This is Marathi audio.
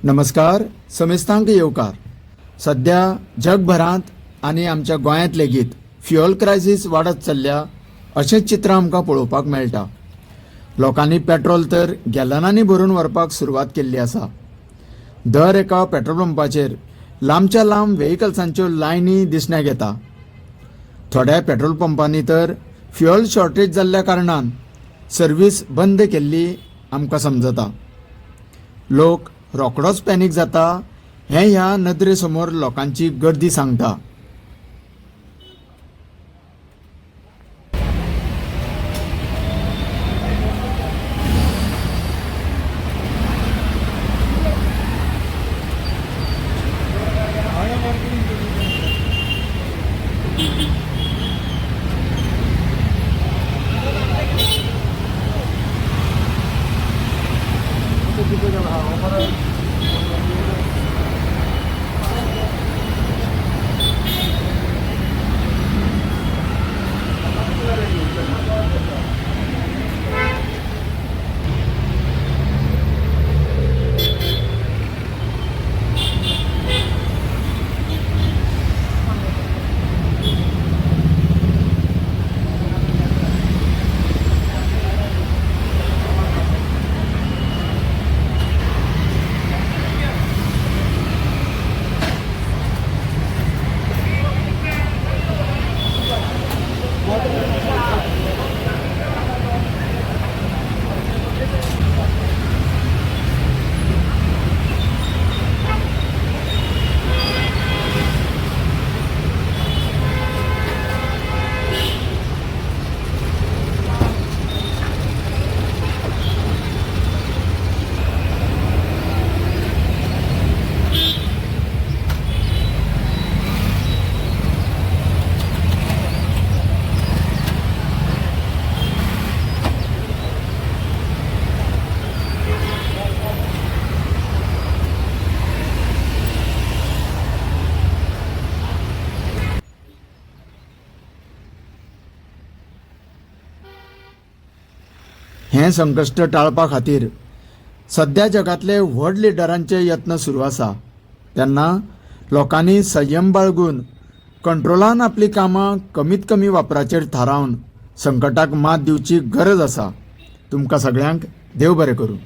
नमस्कार. समेस्तांक येवकार. सध्या जगभरात आणि आमच्या गोंयांत लेगीत फ्युअल क्रायसिस वाडत चल्ल्या अशेंच चित्र आमकां पळोवपाक मेळटा. लोकांनी पेट्रोल तर गॅलनांनी भरून व्हरपाक सुरवात केल्ली आसा. दर एका पेट्रोल पंपाचेर लांबच्या लांब व्हेकल्सांच्यो लायनी दिसण्याक येता. थोड्या पेट्रोल पंपांनी तर फ्युअल शॉर्टेज जाल्ल्या कारणान सर्वीस बंद केल्ली आमकां समजता. लोक रोकडोच पॅनीक जाता हें ह्या नदरे समोर लोकांची गर्दी सांगता. हें संकश्ट टाळपा खातीर सध्या जगातले व्हड लिडरांचे यत्न सुरू आसा. तेन्ना लोकांनी संयम बाळगून कंट्रोलान आपली कामां कमीत कमी वापराचेर थारावन संकटाक मात दिवची गरज आसा. तुमकां सगळ्यांक देव बरें करूं.